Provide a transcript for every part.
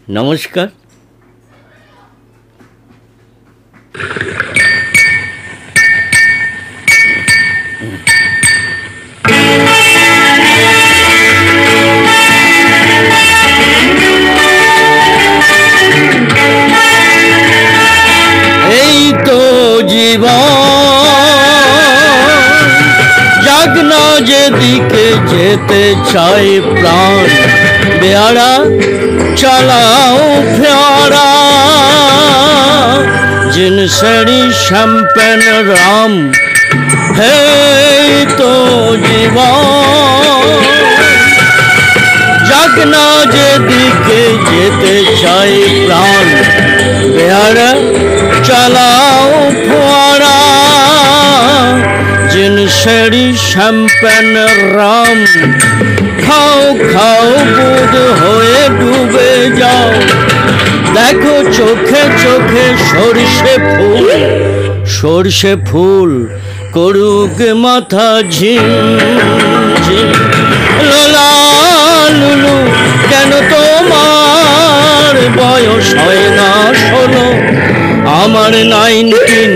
নমস্কার। এই তো জীবন, যাক না যেদিকে যেতে চাই প্রাণ, বেয়ারা চালাও ফেয়ারা, জিনসেরি শ্যাম্পেন রাম। হে তো জীবন, যাক না যেদিকে যেতে চাই প্রাণ, বেয়ারা চালাও ফোয়ারা, জিনসেরি শ্যাম্পেন রাম। খাও খাও বুধ হয়ে ডুবে যাও, দেখো চোখে চোখে সর্ষে ফুল, সর্ষে ফুল করুক মাথা ঝিম ঝিম। লোলা লুলু কেন তোমার বয়স হয় না 16, আমার 19।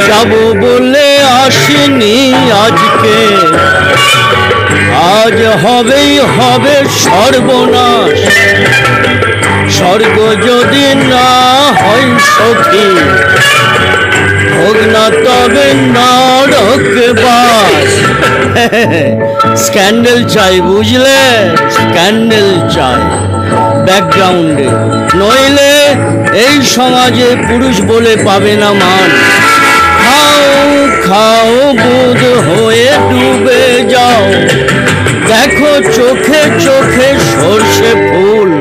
যাবো বলে আসিনি আজকে, আজ হবেই হবে সর্বনাশ। স্বর্গ যদি না হয় সখী, হোক না তবে নরকবাস। স্ক্যান্ডেল চাই বুঝলে, স্ক্যান্ডেল চাই ব্যাকগ্রাউন্ডে, নইলে এই সমাজে পুরুষ বলে পাবে না মান। খাও খাও বুধ হয়ে ডুবে যাও, দেখো চোখে চোখে সর্ষে ফুল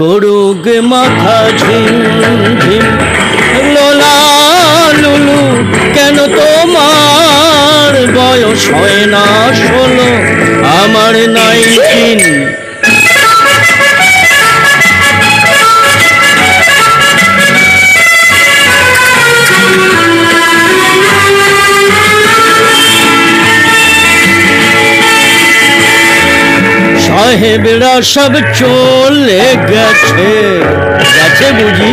করুক মাথা ঝিম ঝিম। লোলা লুলু কেন তোমার বয়স হয় না 16, আমার 19। সাহেবরা সব চলে গেছে, গেছে বুঝি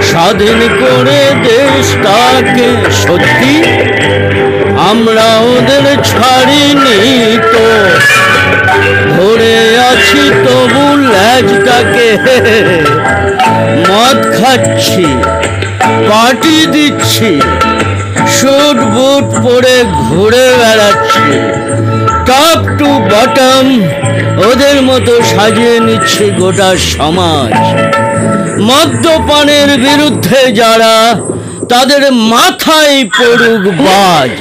স্বাধীন করে দেশটাকে। সত্যি আমরা ওদের ছাড়িনি তো, ধরে আছি তবু ল্যাজটাকে। মদ খাচ্ছি, পার্টি দিচ্ছি, শুট বুট পরে ঘুরে বেড়াচ্ছি, টপ টু বটম ওদের মতো সাজিয়ে নিচ্ছে গোটা সমাজ। মদ্যপানের বিরুদ্ধে যারা, তাদের মাথায় পড়ুক বাজ।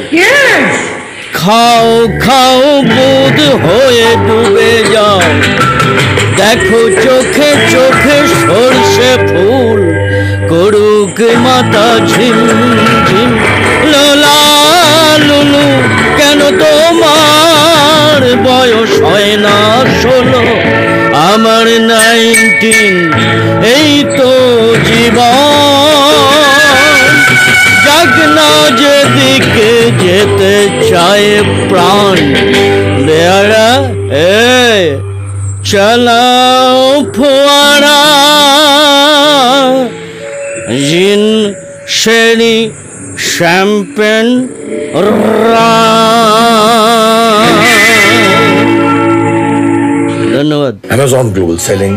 খাও খাও বুধ হয়ে ডুবে যাও, দেখো চোখে চোখে সর্ষে ফুল করুক মাথা ঝিম ঝিম। লোলা লুলু কেন তোমার বয়স হয় না 16, আমার 19। এই তো জীবন, যাক না যেদিকে যেতে চায় প্রাণ, বেয়ারা চালাও ফোয়ারা, জিন সেরি শ্যাম্পেন রাম। ধন্যবাদ। Amazon Global Selling